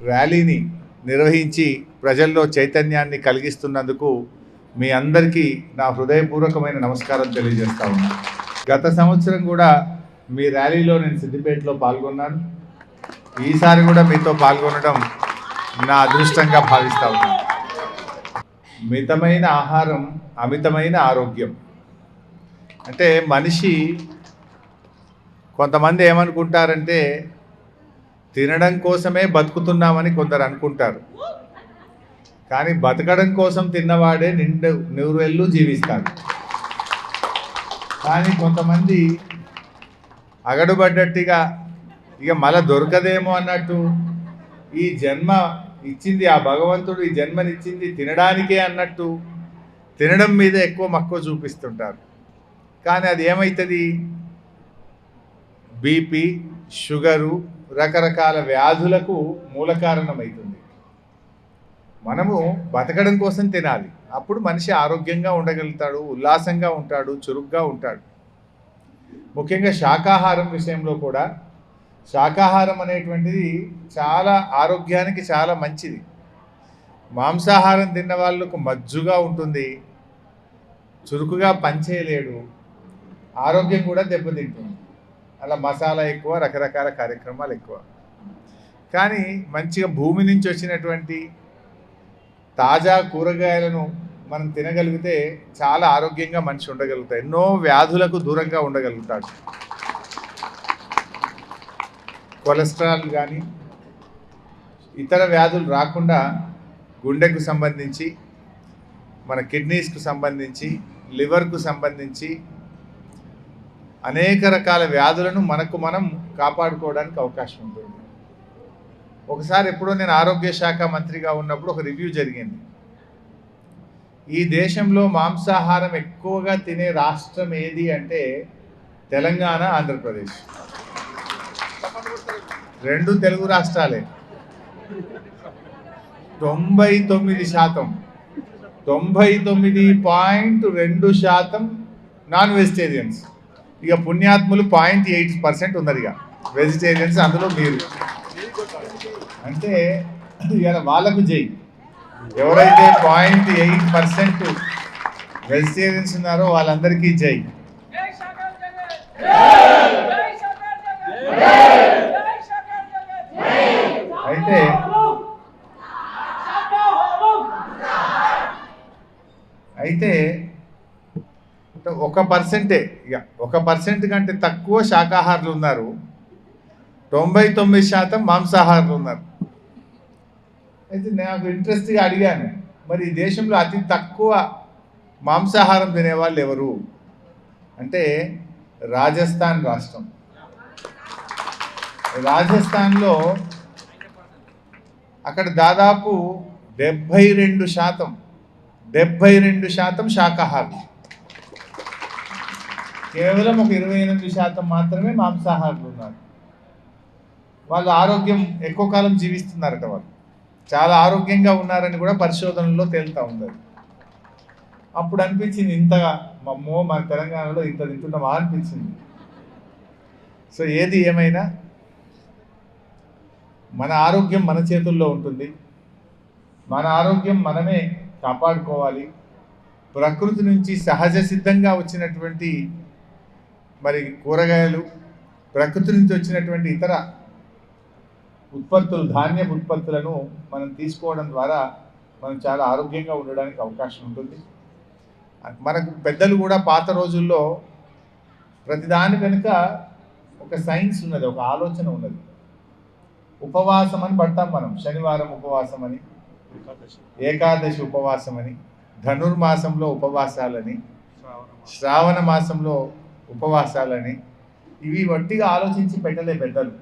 ర్యాలీని నిర్వహించి ప్రజల్లో చైతన్యాన్ని కలిగిస్తున్నందుకు మీ అందరికీ నా హృదయపూర్వకమైన నమస్కారం తెలియజేస్తా ఉన్నాను. గత సంవత్సరం కూడా మీ ర్యాలీలో నేను సిద్దిపేటలో పాల్గొన్నాను. ఈసారి కూడా మీతో పాల్గొనడం నా అదృష్టంగా భావిస్తా ఉన్నాను. మితమైన ఆహారం అమితమైన ఆరోగ్యం. అంటే మనిషి కొంతమంది ఏమనుకుంటారంటే తినడం కోసమే బతుకుతున్నామని కొందరు అనుకుంటారు. కానీ బతకడం కోసం తిన్నవాడే నూరేళ్ళు జీవిస్తాడు. కానీ కొంతమంది అగడుబడ్డట్టుగా ఇక మళ్ళా దొరకదేమో అన్నట్టు ఈ జన్మ ఇచ్చింది ఆ భగవంతుడు, ఈ జన్మనిచ్చింది తినడానికే అన్నట్టు తినడం మీద ఎక్కువ మక్కువ చూపిస్తుంటారు. కానీ అది ఏమవుతుంది? బీపీ, షుగరు, రకరకాల వ్యాధులకు మూల కారణమవుతుంది. మనము బతకడం కోసం తినాలి. అప్పుడు మనిషి ఆరోగ్యంగా ఉండగలుగుతాడు, ఉల్లాసంగా ఉంటాడు, చురుగ్గా ఉంటాడు. ముఖ్యంగా శాకాహారం విషయంలో కూడా శాకాహారం అనేటువంటిది చాలా ఆరోగ్యానికి చాలా మంచిది. మాంసాహారం తిన్న వాళ్ళకు మజ్జుగా ఉంటుంది, చురుకుగా పనిచేయలేడు, ఆరోగ్యం కూడా దెబ్బతింటుంది. అలా మసాలా ఎక్కువ, రకరకాల కార్యక్రమాలు ఎక్కువ. కానీ మంచిగా భూమి నుంచి వచ్చినటువంటి తాజా కూరగాయలను మనం తినగలిగితే చాలా ఆరోగ్యంగా మనిషి ఉండగలుగుతాడు, ఎన్నో వ్యాధులకు దూరంగా ఉండగలుగుతాడు. కొలెస్ట్రాల్ కానీ ఇతర వ్యాధులు రాకుండా గుండెకు సంబంధించి, మన కిడ్నీస్కు సంబంధించి, లివర్కు సంబంధించి అనేక రకాల వ్యాధులను మనకు మనం కాపాడుకోవడానికి అవకాశం ఉంటుంది. ఒకసారి ఎప్పుడో నేను ఆరోగ్య శాఖ మంత్రిగా ఉన్నప్పుడు ఒక రివ్యూ జరిగింది. ఈ దేశంలో మాంసాహారం ఎక్కువగా తినే రాష్ట్రం ఏది అంటే తెలంగాణ, ఆంధ్రప్రదేశ్. రెండు తెలుగు రాష్ట్రాలే. 99%, 99.2% non vegetarians. ఇక పుణ్యాత్ములు 0.8% ఉన్నారు. ఇక వెజిటేరియన్స్ అందులో మీరు. అంటే ఇక వాళ్ళకు జై. ఎవరైతే 0.8% వెజిటేరియన్స్ ఉన్నారో వాళ్ళందరికీ జై. అయితే 1%, ఇక 1% కంటే తక్కువ శాకాహారులు ఉన్నారు, 99% మాంసాహారులు ఉన్నారు. అయితే నాకు ఇంట్రెస్ట్గా అడిగాను, మరి ఈ దేశంలో అతి తక్కువ మాంసాహారం తినేవాళ్ళు ఎవరు అంటే రాజస్థాన్ రాష్ట్రం. రాజస్థాన్లో అక్కడ దాదాపు 72% శాకాహారులు, కేవలం ఒక 28% మాత్రమే మాంసాహారులు ఉన్నారు. వాళ్ళు ఆరోగ్యం ఎక్కువ కాలం జీవిస్తున్నారట. వాళ్ళు చాలా ఆరోగ్యంగా ఉన్నారని కూడా పరిశోధనలో తేలుతూ ఉంది. అప్పుడు అనిపించింది, ఇంతగా మమ్మో మన తెలంగాణలో ఇంత తింటున్నామా అనిపించింది. సో ఏది ఏమైనా మన ఆరోగ్యం మన చేతుల్లో ఉంటుంది. మన ఆరోగ్యం మనమే కాపాడుకోవాలి. ప్రకృతి నుంచి సహజ సిద్ధంగా వచ్చినటువంటి మరి కూరగాయలు, ప్రకృతి నుంచి వచ్చినటువంటి ఇతర ఉత్పత్తులు, ధాన్యపు ఉత్పత్తులను మనం తీసుకోవడం ద్వారా మనం చాలా ఆరోగ్యంగా ఉండడానికి అవకాశం ఉంటుంది. మనకు పెద్దలు కూడా పాత రోజుల్లో ప్రతిదాని వెనుక ఒక సైన్స్ ఉన్నది, ఒక ఆలోచన ఉన్నది. ఉపవాసం అని పడతాం మనం. శనివారం ఉపవాసం అని, ఏకాదశి ఉపవాసం అని, ధనుర్మాసంలో ఉపవాసాలని, శ్రావణ మాసంలో ఉపవాసాలని. ఇవి వట్టిగా ఆలోచించి పెట్టలే పెద్దలు.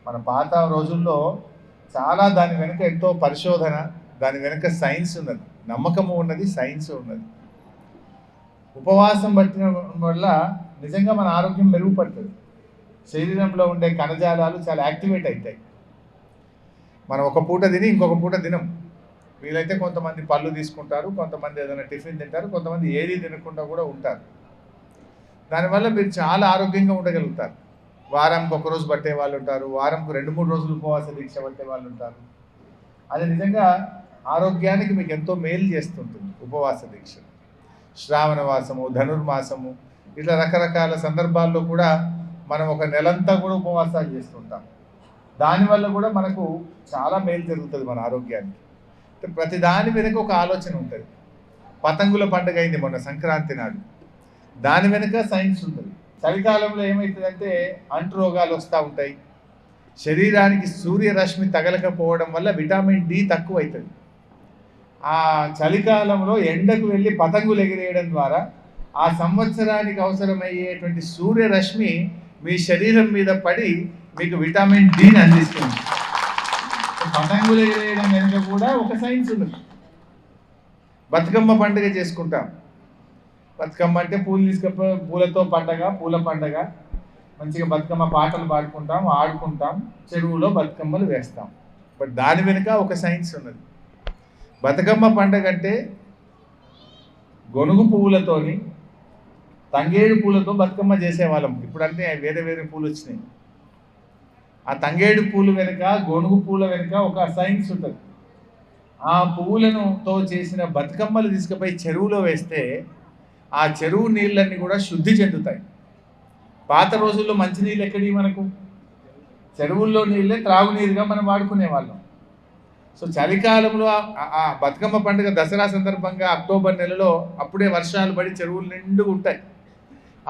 మన పాత రోజుల్లో చాలా దాని వెనుక ఎంతో పరిశోధన, దాని వెనుక సైన్స్ ఉన్నది, నమ్మకము ఉన్నది, సైన్స్ ఉన్నది. ఉపవాసం పట్టిన వల్ల నిజంగా మన ఆరోగ్యం మెరుగుపడుతుంది. శరీరంలో ఉండే కణజాలాలు చాలా యాక్టివేట్ అవుతాయి. మనం ఒక పూట తిని ఇంకొక పూట తినం. వీలైతే కొంతమంది పళ్ళు తీసుకుంటారు, కొంతమంది ఏదైనా టిఫిన్ తింటారు, కొంతమంది ఏది తినకుండా కూడా ఉంటారు. దానివల్ల మీరు చాలా ఆరోగ్యంగా ఉండగలుగుతారు. వారానికి 1 రోజు పట్టే వాళ్ళు ఉంటారు, వారంకు 2-3 రోజులు ఉపవాస దీక్ష పట్టే వాళ్ళు ఉంటారు. అది నిజంగా ఆరోగ్యానికి మీకు ఎంతో మేలు చేస్తుంటుంది ఉపవాస దీక్ష. శ్రావణ మాసము, ధనుర్మాసము, ఇట్లా రకరకాల సందర్భాల్లో కూడా మనం ఒక నెలంతా కూడా ఉపవాసాలు చేస్తుంటాం. దానివల్ల కూడా మనకు చాలా మేలు జరుగుతుంది మన ఆరోగ్యానికి. ప్రతి దాని వెనుక ఒక ఆలోచన ఉంటుంది. పతంగుల పండుగ అయింది మొన్న సంక్రాంతి నాడు, దాని వెనుక సైన్స్ ఉంటుంది. చలికాలంలో ఏమవుతుందంటే అంటు రోగాలు వస్తూ ఉంటాయి. శరీరానికి సూర్యరశ్మి తగలకపోవడం వల్ల విటమిన్ డి తక్కువ అవుతుంది. ఆ చలికాలంలో ఎండకు వెళ్ళి పతంగులు ఎగిరేయడం ద్వారా ఆ సంవత్సరానికి అవసరమయ్యేటువంటి సూర్యరశ్మి మీ శరీరం మీద పడి మీకు విటమిన్ డిని అందిస్తుంది. పతంగులు ఎగిరేయడం వెనుక కూడా ఒక సైన్స్ ఉంది. బతుకమ్మ పండుగ చేసుకుంటాం. బతుకమ్మ అంటే పూలతో పండగ, పూల పండగ. మంచిగా బతుకమ్మ పాటలు పాడుకుంటాం, ఆడుకుంటాం, చెరువులో బతుకమ్మలు వేస్తాం. బట్ దాని వెనుక ఒక సైన్స్ ఉన్నది. బతుకమ్మ పండగ అంటే గొనుగు పువ్వులతోని, తంగేడు పూలతో బతుకమ్మ చేసేవాళ్ళం. ఇప్పుడంటే వేరే వేరే పూలు వచ్చినాయి. ఆ తంగేడు పూలు వెనుక, గొనుగు పూల వెనుక ఒక సైన్స్ ఉంటుంది. ఆ పువ్వులతో చేసిన బతుకమ్మలు తీసుకుపోయి చెరువులో వేస్తే ఆ చెరువు నీళ్ళన్నీ కూడా శుద్ధి చెందుతాయి. పాత రోజుల్లో మంచినీళ్ళు ఎక్కడి మనకు చెరువుల్లో నీళ్ళే త్రాగునీరుగా మనం వాడుకునే వాళ్ళం. సో చలికాలంలో ఆ బతుకమ్మ పండుగ దసరా సందర్భంగా అక్టోబర్ నెలలో అప్పుడే వర్షాలు పడి చెరువులు నిండుగా ఉంటాయి.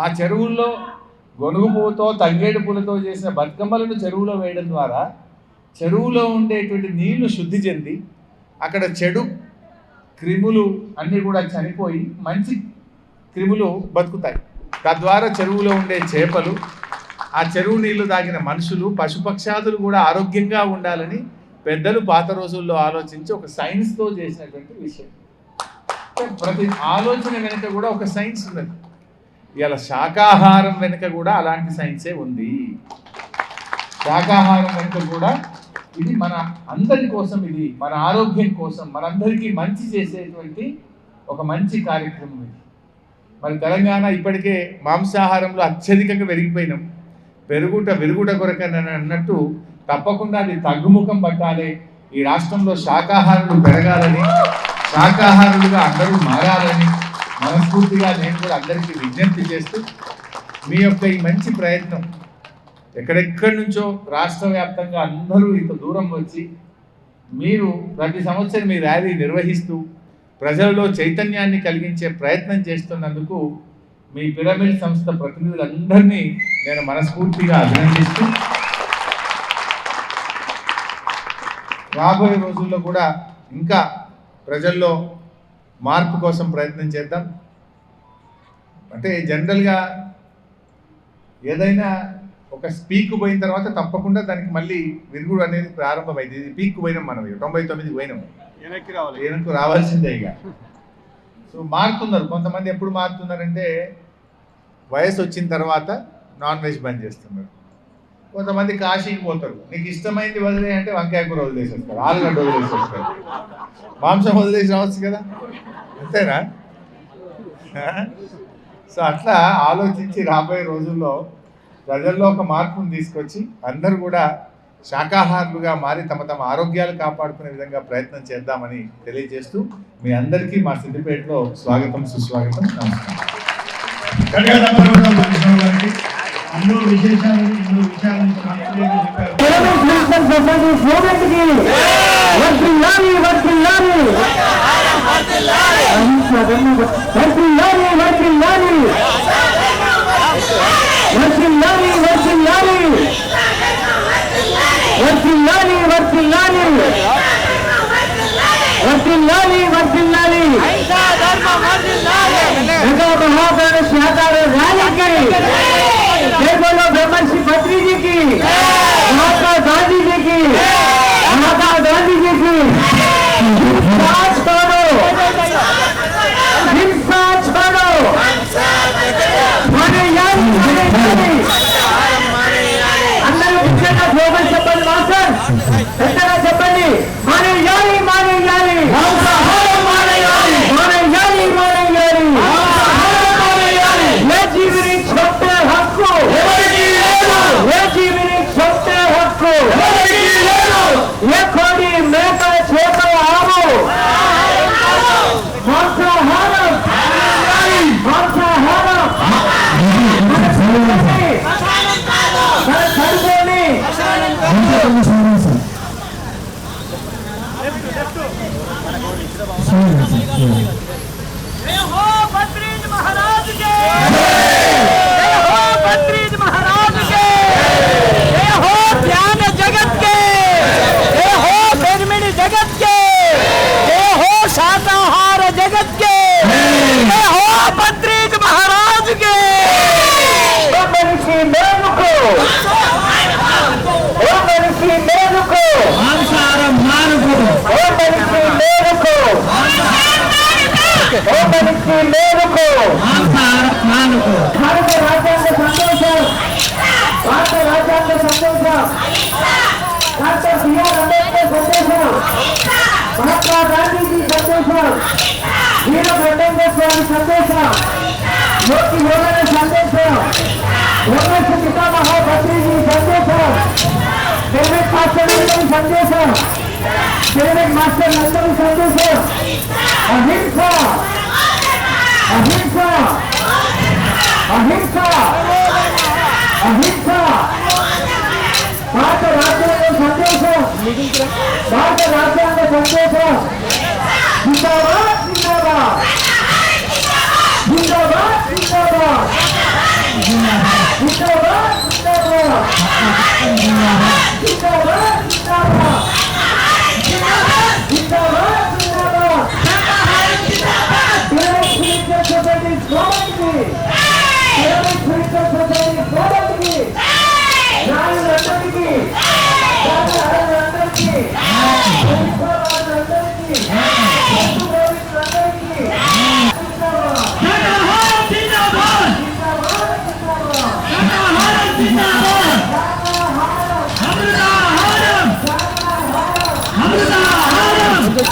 ఆ చెరువుల్లో గొనుగు పువ్వుతో, తంగేడు పూలతో చేసిన బతుకమ్మలను చెరువులో వేయడం ద్వారా చెరువులో ఉండేటువంటి నీళ్లు శుద్ధి చెంది అక్కడ చెడు క్రిములు అన్నీ కూడా చనిపోయి మంచి క్రిములు బతుకుతాయి. తద్వారా చెరువులో ఉండే చేపలు, ఆ చెరువు నీళ్లు తాగిన మనుషులు, పశుపక్షాదులు కూడా ఆరోగ్యంగా ఉండాలని పెద్దలు పాత రోజుల్లో ఆలోచించి ఒక సైన్స్తో చేసినటువంటి విషయం. ప్రతి ఆలోచన వెనుక కూడా ఒక సైన్స్ ఉన్నది. ఇవాళ శాకాహారం వెనుక కూడా అలాంటి సైన్సే ఉంది. శాకాహారం వెనుక కూడా ఇది మన అందరి కోసం, ఇది మన ఆరోగ్యం కోసం, మనందరికీ మంచి చేసేటువంటి ఒక మంచి కార్యక్రమం ఇది. మరి తెలంగాణ ఇప్పటికే మాంసాహారంలో అత్యధికంగా పెరిగిపోయినాం. విరుగుట కొరకని అన్నట్టు తప్పకుండా అది తగ్గుముఖం పట్టాలి. ఈ రాష్ట్రంలో శాకాహారులు పెరగాలని, శాకాహారులుగా అందరూ మారాలని మనస్ఫూర్తిగా నేను కూడా అందరికీ విజ్ఞప్తి చేస్తూ, మీ యొక్క ఈ మంచి ప్రయత్నం ఎక్కడెక్కడి నుంచో రాష్ట్ర వ్యాప్తంగా అందరూ ఇంత దూరం వచ్చి మీరు ప్రతి సంవత్సరం మీ ర్యాలీ నిర్వహిస్తూ ప్రజలలో చైతన్యాన్ని కలిగించే ప్రయత్నం చేస్తున్నందుకు మీ పిరమిడ్ సంస్థ ప్రతినిధులందరినీ నేను మనస్ఫూర్తిగా అభినందిస్తూ, రాబోయే రోజుల్లో కూడా ఇంకా ప్రజల్లో మార్పు కోసం ప్రయత్నం చేద్దాం. అంటే జనరల్గా ఏదైనా ఒక పీక్ పోయిన తర్వాత తప్పకుండా దానికి మళ్ళీ విరుగుడు అనేది ప్రారంభమైంది. ఇది పీక్ పోయినాం మనం, 99కి పోయినాం, వెనక్కి రావాల్సిందే ఇక. సో మారుతున్నారు కొంతమంది. ఎప్పుడు మారుతున్నారంటే వయసు వచ్చిన తర్వాత నాన్ వెజ్ బంద్ చేస్తున్నారు. కొంతమంది కాశీకి పోతారు, నీకు ఇష్టమైంది వదిలే అంటే వంకాయ కూర వదిలేసి వస్తారు, ఆలుగడ్డ వదిలేసి వస్తారు, మాంసం వదిలేసి రావచ్చు కదా, అంతేనా? సో అట్లా ఆలోచించి రాబోయే రోజుల్లో ప్రజల్లో ఒక మార్పును తీసుకొచ్చి అందరూ కూడా శాకాహారులుగా మారి తమ ఆరోగ్యాలు కాపాడుకునే విధంగా ప్రయత్నం చేద్దామని తెలియజేస్తూ మీ అందరికీ మా సిద్దిపేటలో స్వాగతం, సుస్వాగతం, నమస్కారం. बद्री जी की, महात्मा गांधी जी की, महात्मा गांधी जी की साथ छोड़ो, हिंसा छोड़ो, माने यारी अंदर मुख्यता ग्लोबल చెప్పండి మాస్టర్, ఎక్కడ చెప్పండి, మానే యారీ మానే యారీ మానే యారీ మానే యారీ మానే యారీ మానే యారీ ये जीवनी छोटे हक्को ये जीवनी छोटे हक्को ये खोड़ी मैं जय हो बद्रीज महाराज के, जय हो बद्रीज महाराज के, जय हो ज्ञान जगत के, जय हो पिरमिड जगत के, जय हो शाकाहार जगत के, जय हो बद्रीज महाराज के। मांसाहारम मानुको, मांसाहारम मानुको। భారత రాజ్యాంగ సందేశం, భారత రాజ్యాంగ సందేశం, డాక్టర్ బిఆర్ అంబేద్కర్ సందేశం, మహాత్మా గాంధీజీ సందేశం, వీర బ్రహ్మేంద్ర స్వామి సందేశం, యోగి యోగన సందేశం, యోగేశ పితామహ బద్రీజీ సందేశం, పిరమిడ్ మాస్టర్ నందరి సందేశం, పిరమిడ్ మాస్టర్ నందరి సందేశం, అహింస అహింస అహింస అహింస, భారత రాజ్యాంగ సందేశం, భారత రాజ్యాంగ సందేశం, జిందాబాద్ జిందాబాద్ జిందాబాద్ జిందాబాద్ జిందాబాద్ జిందాబాద్ జిందాబాద్ జిందాబాద్ జిందాబాద్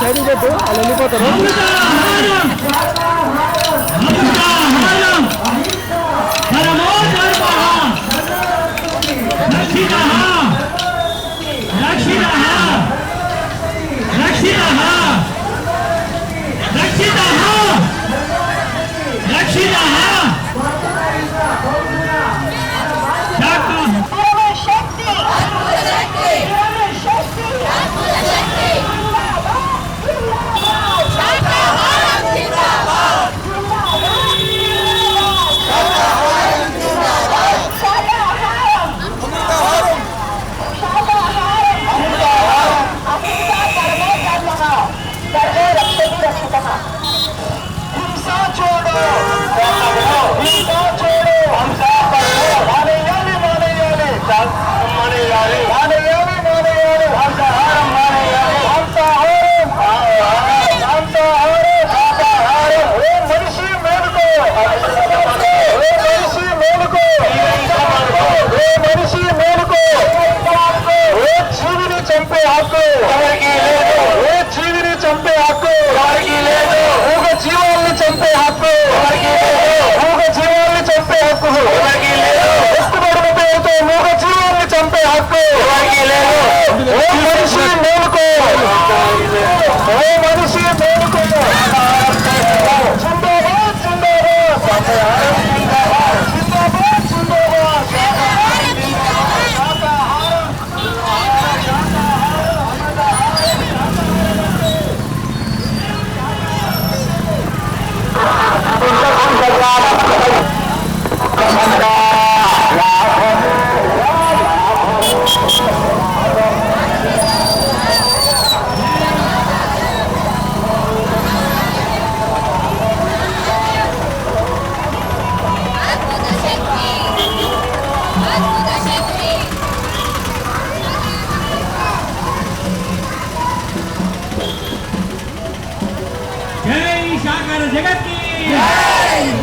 సైడ్ పెట్టు వాళ్ళు వెళ్ళిపోతారు.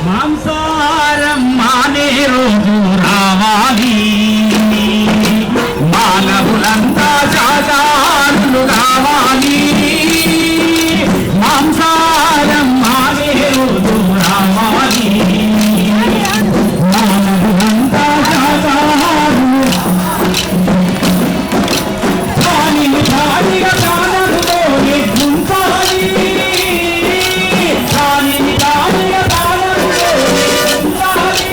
మాంసాహారం మానే రోజు రావాలి, మానవులంతా శాకాహారులు కావాలి. మాంసాహారం మానే రోజు రావాలి, మానవులంతా శాకాహారులు కాని కానిగా కానరుతో ఎట్లుంటాలి, కాని కానిగా కానరుతో ఎట్లుంటాలి.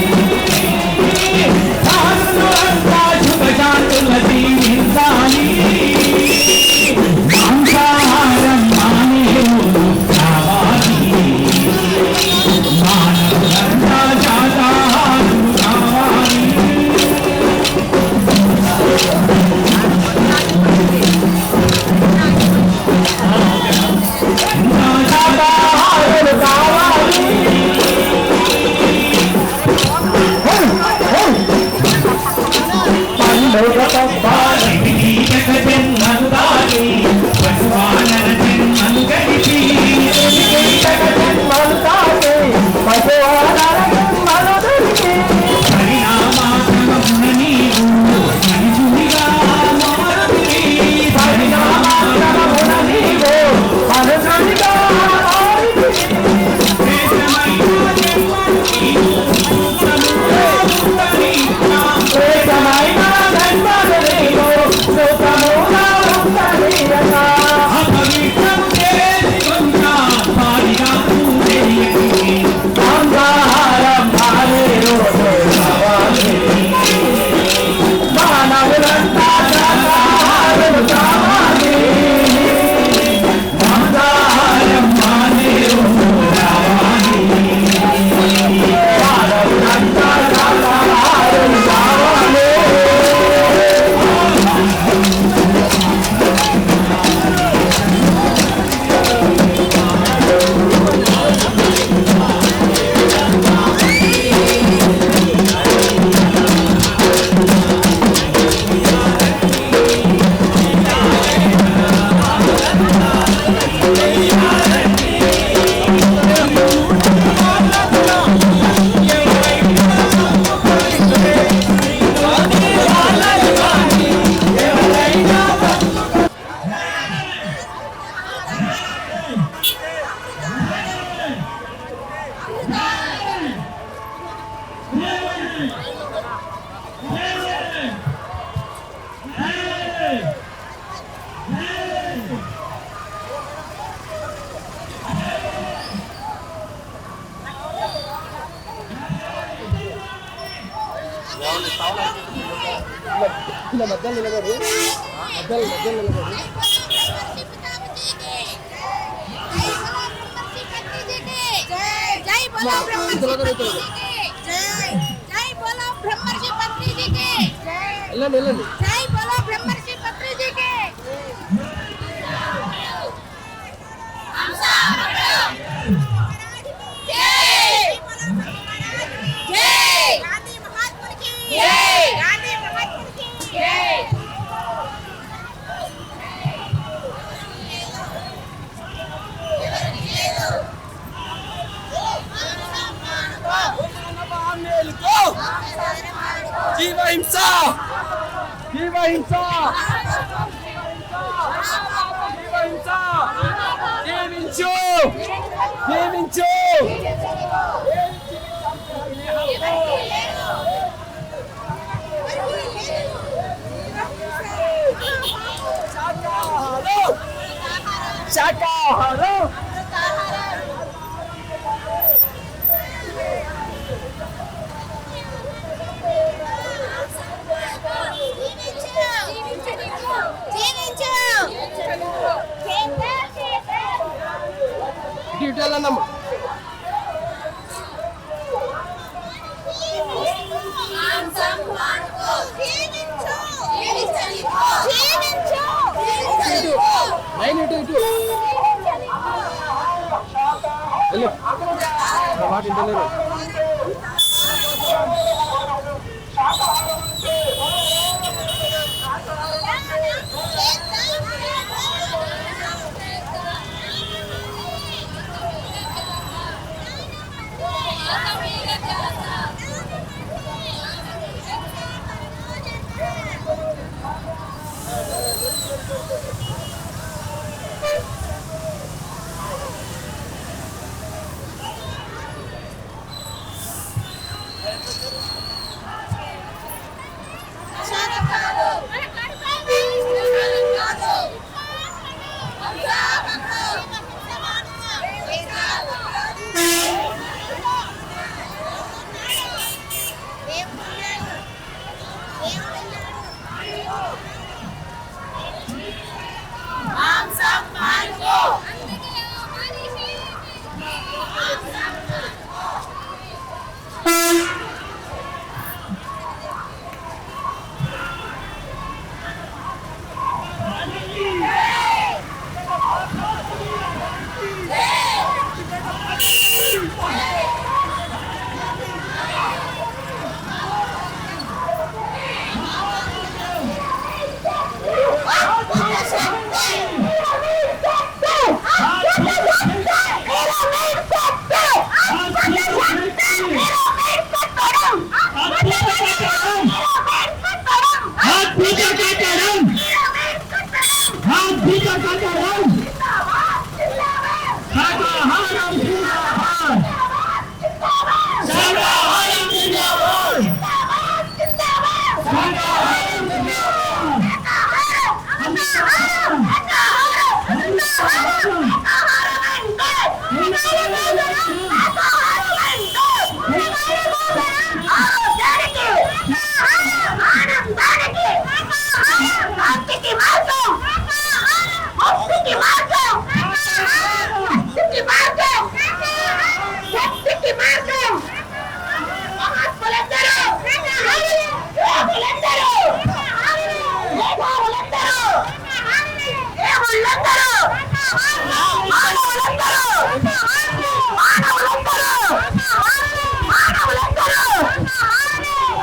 శాకాహారులు కావాలి. పండుగ పబ్బాలు జన్మలు దాటి పశువానర జన్మలు గడిపి జన్మలు దాటి పశువానర జన్మలు గడిపి పరిణామాత్మకమున నీవు మనుషునిగా మారుతివి. పరిణామాత్మకమున నీవు మనుషునిగా మధ్యలో నిలబడి जय बोलो ब्रह्मर्षि पत्नी जी की जय जय बोलो ब्रह्मर्षि पत्नी जी की जय जय बोलो ब्रह्मर्षि पत्नी जी की जय जय गांधी महात्मा की जय गांधी महात्मा की जय జీవ హింస జీవ హింస జీవ హింస జీవించు జీవించు శాకాహారం ఇటెళ్ళన్నమ్మ లైన్ ఇటు ఇటు వెళ్ళు మాట ఇంటలేదు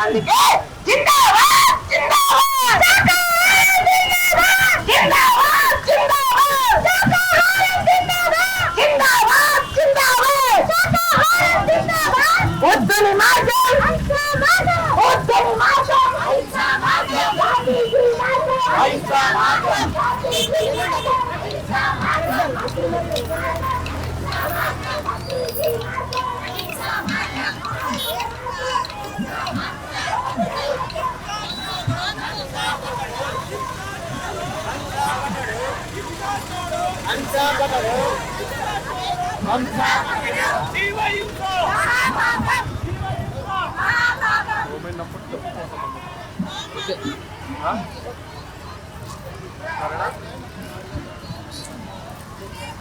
అందుకే జిందాబాద్ జిందాబాద్ జిందాబాద్ జిందాబాద్ జిందాబాద్ జిందాబాద్ జిందాబాద్ వద్దని మార్గం వద్దని మార్గం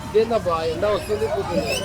ఇదేందబ్బా ఎండ వస్తుంది పోతుంది.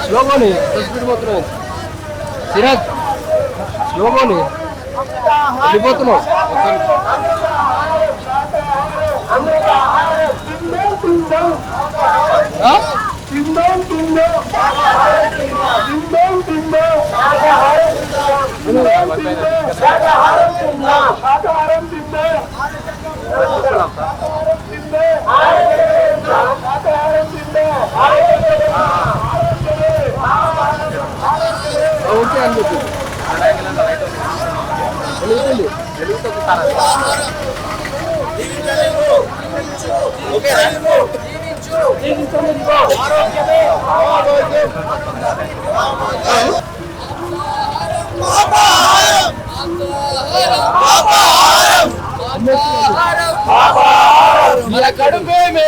స్లోగోని స్పీడ్ పోతున్నావు సిరాజ్, స్లోగోని వెళ్ళిపోతున్నావు. ఓకే అని చెప్పి వెలుగుతుంది మన కడుపేమి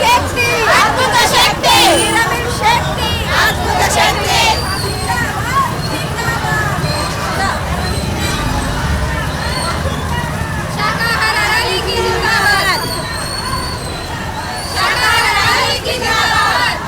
శక్తి అద్భుత శక్తి శక్తి అద్భుత శక్తి శాకాహార ర్యాలీకి జిందాబాద్ శాకాహార ర్యాలీకి జిందాబాద్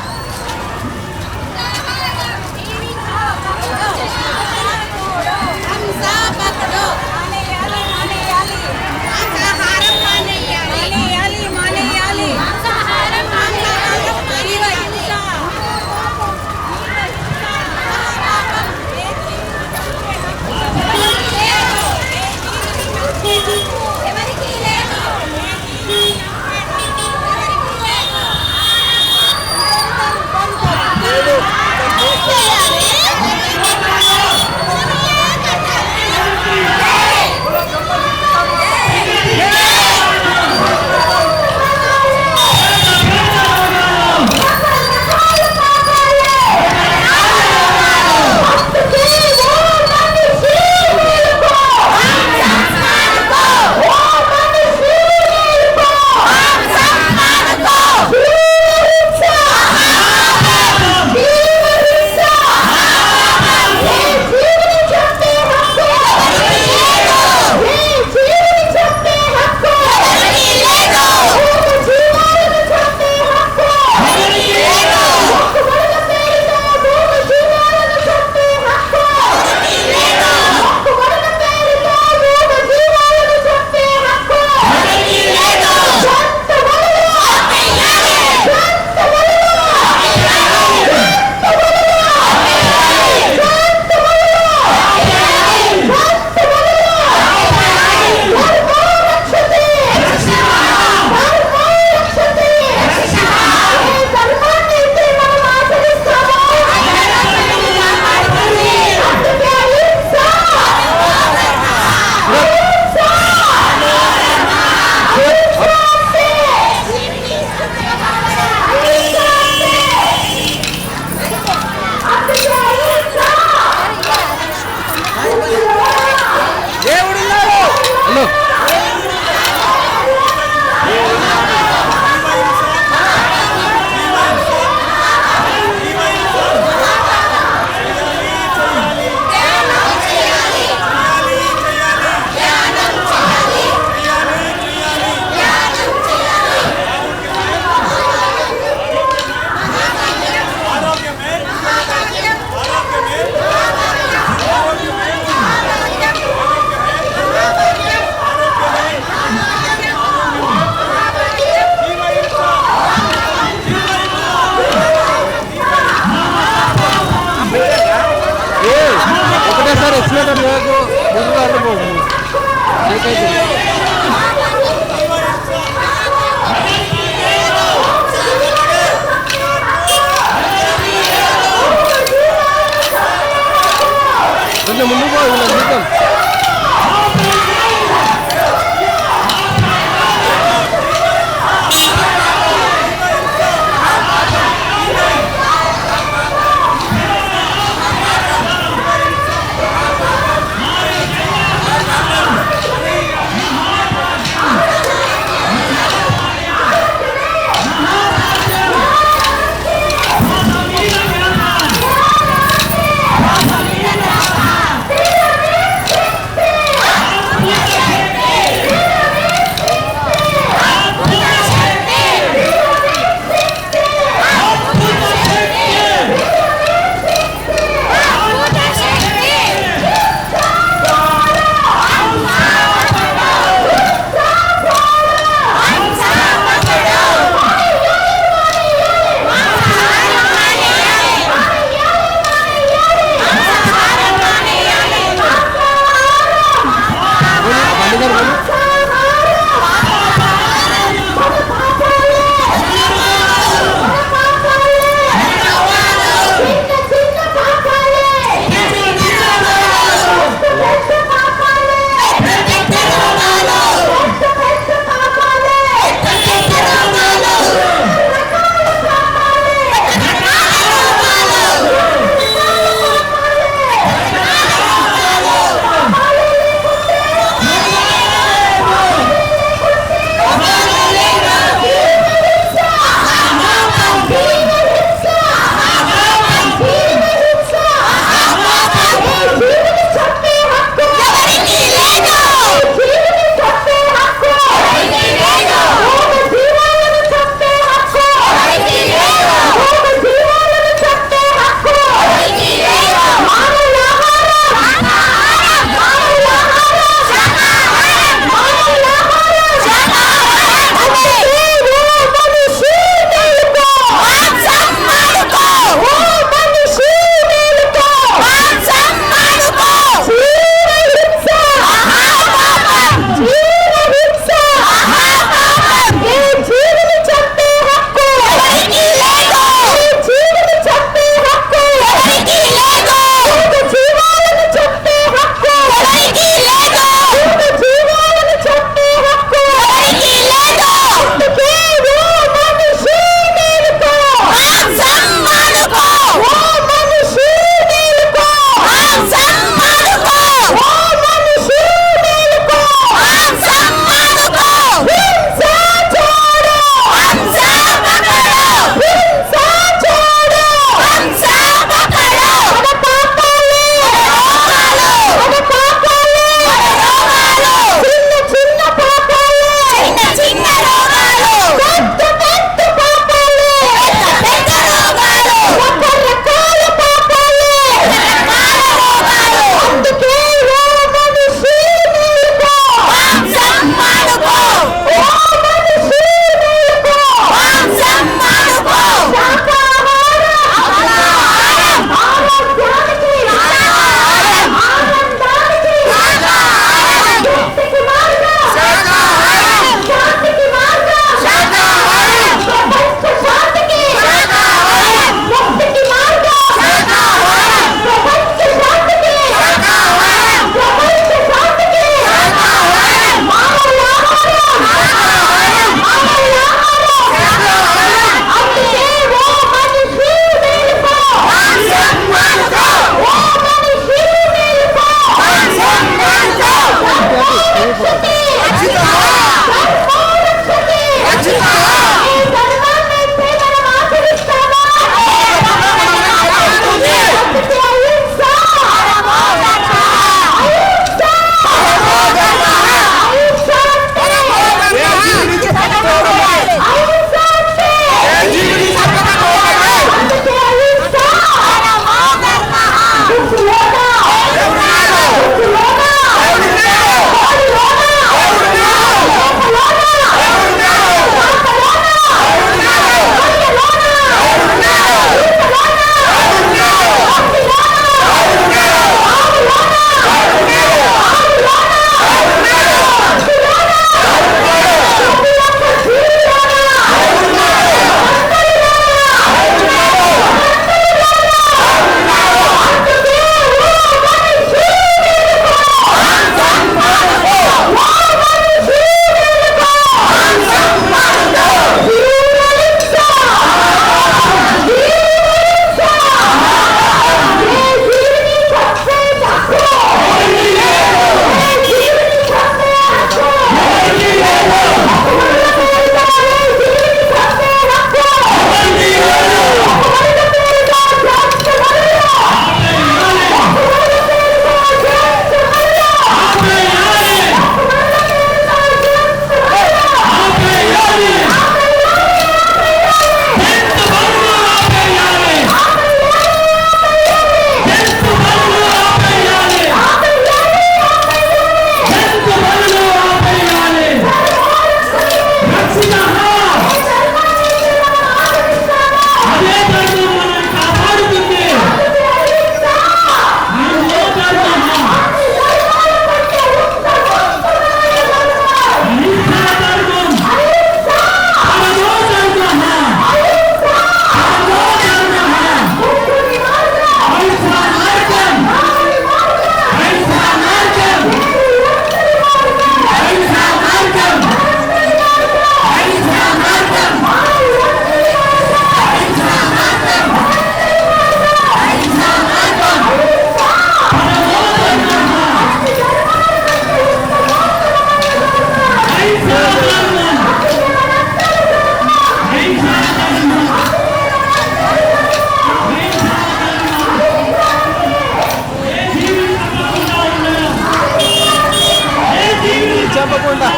చెప్పకుండా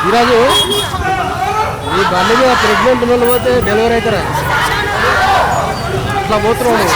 ఈరోజు ఈ బండి మీద ప్రెగ్నెంట్ వాళ్ళు పోతే డెలివరీ అవుతారా? అట్లా పోతున్నావు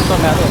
కొడుతున్నాడు.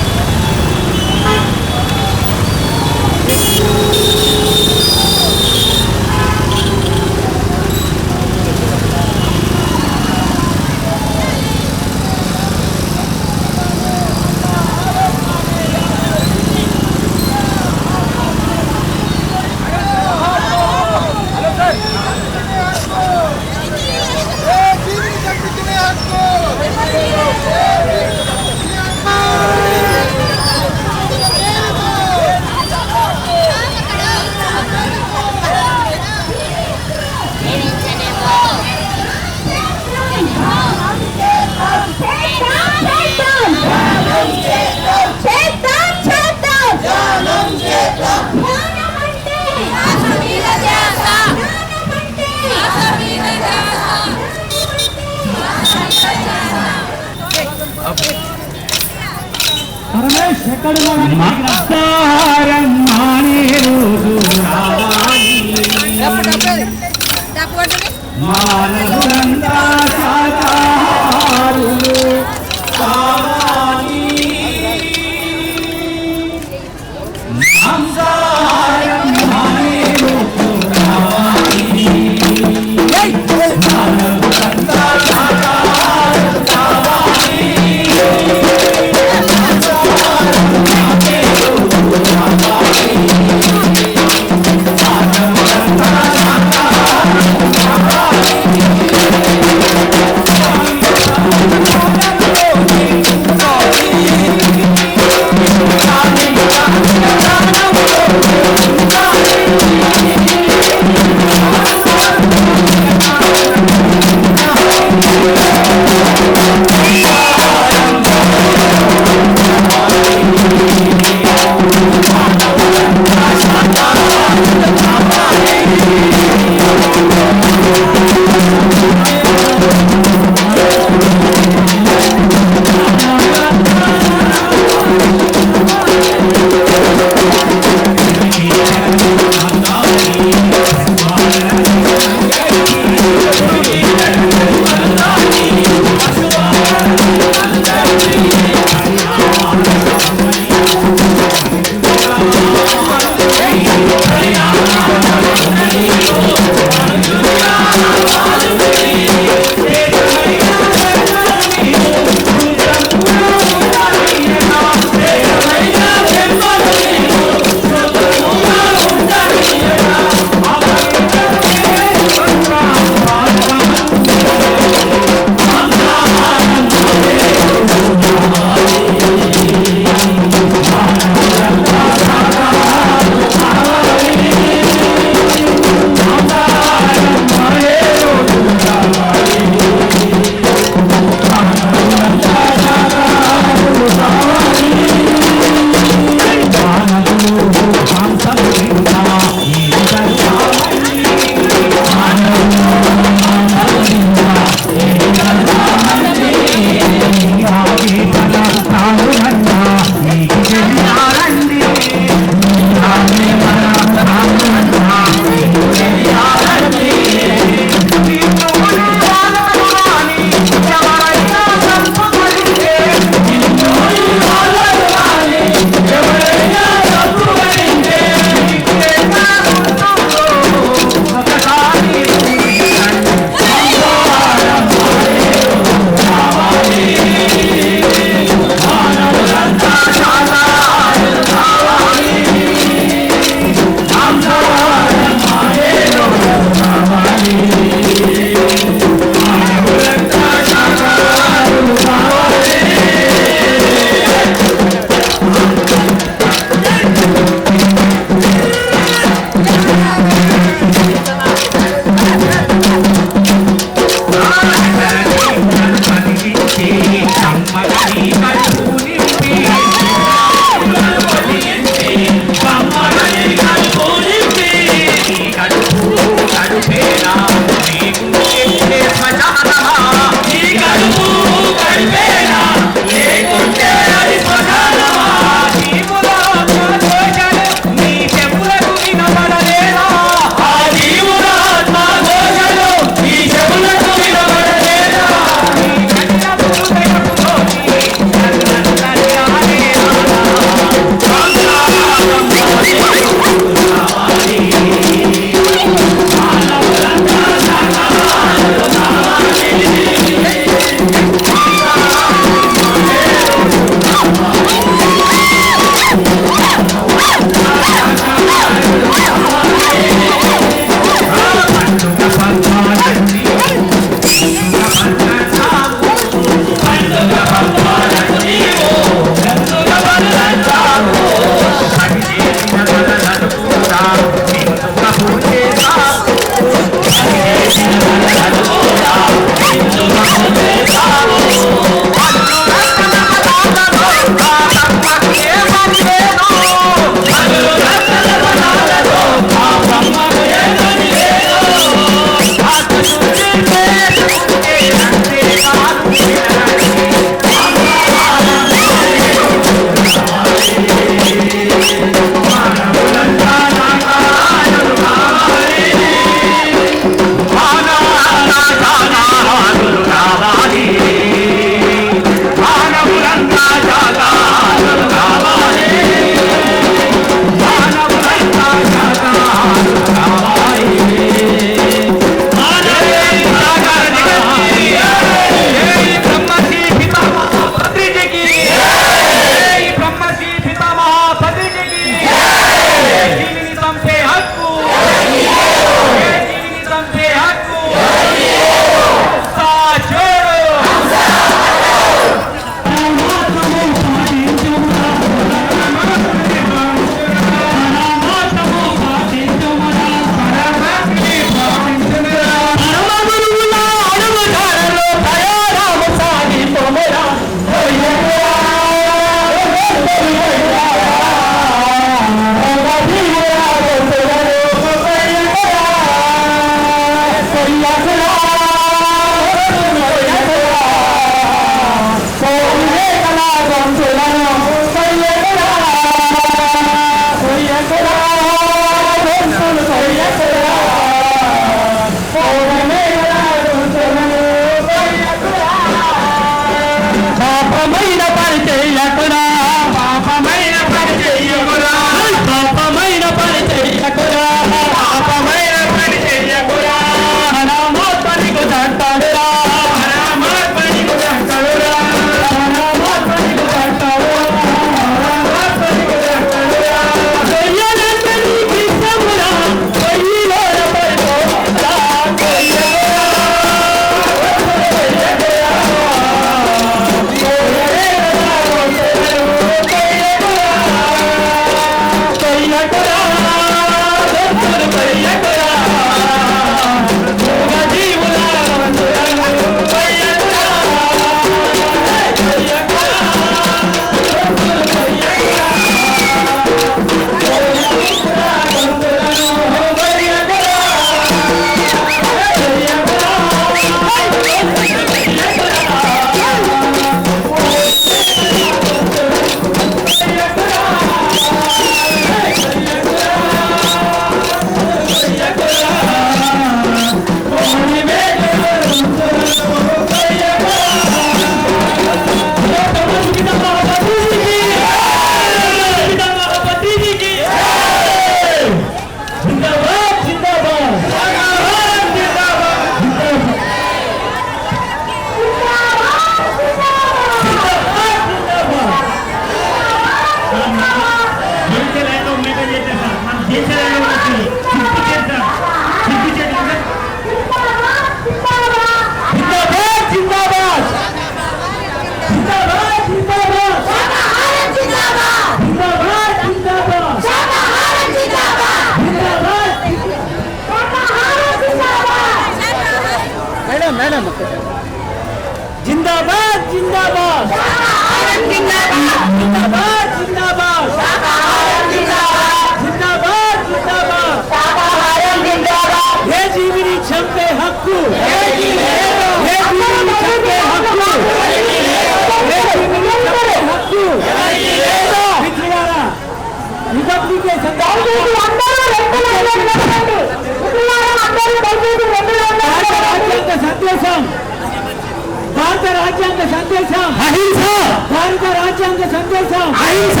రాజ్యాంగ సందేశం అహింస.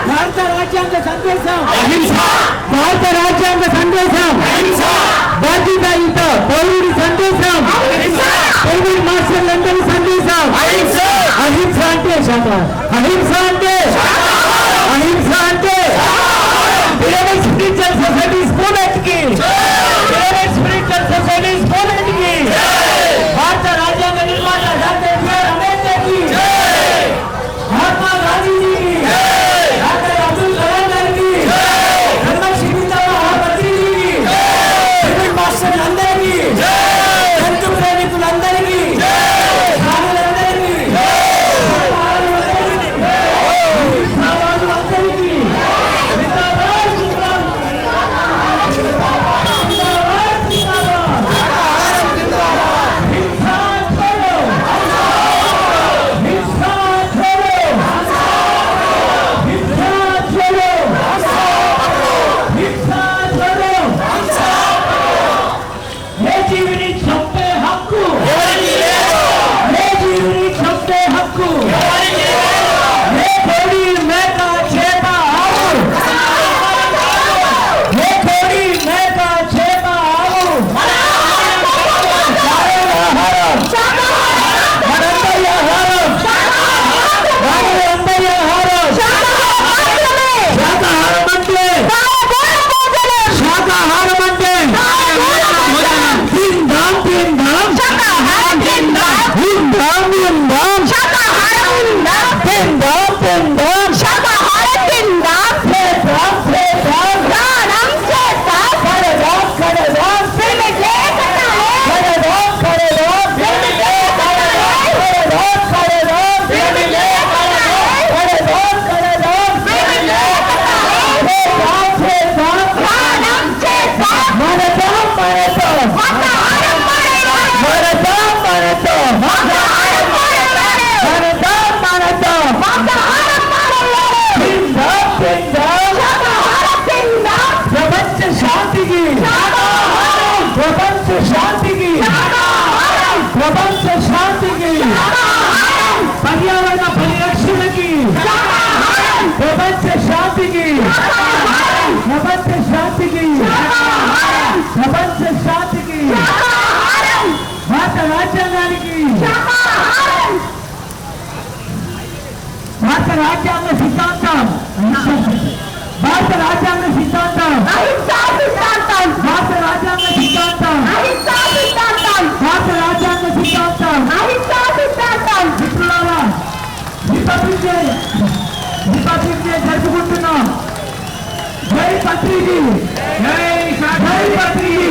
భారత రాజ్యాంగ సందేశం అహింస. భారత రాజ్యాంగ సందేశం అహింస. బాధ్యతాయుత పౌరుడి సందేశం అహింస. పౌరుడి మార్షల్ సందేశం అహింస. అహింస అంటే అహింస అంటే అహింస అంటే పిరమిడ్ స్పిరిచువల్ సొసైటీస్ మూవ్మెంట్ కి పిరమిడ్ స్పిరిచువల్ సొసైటీస్ మూవ్మెంట్ కి భారత రాజ్యాంగ నిర్మాత డాక్టర్ బిఆర్ అంబేద్కర్ కి మహాత్మా గాంధీజీకి డాక్టర్ అబ్దుల్ కలాం గారికి బ్రహ్మర్షి పితామహ పత్రిజీకి పిరమిడ్ మాస్టర్లు అందరికీ జంతు ప్రేమికులందరికీ ప్రపంచ శాంతికి పర్యావరణ పరిరక్షణకి ప్రపంచ శాంతికి ప్రపంచ శాంతికి ప్రపంచ శాంతికి భారత రాజ్యాంగానికి భారత రాజ్యాంగ సిద్ధాంతం భారత రాజ్యాంగ సిద్ధాంతం భారత రాజ్యాంగ సిద్ధాంతం భారత రాజ్యాంగ సిద్ధాంతం మిత్రులారా రిపబ్లిక్ డే జరుపుకుంటున్నాం. జై పత్రిజీ, జై పత్రిజీ.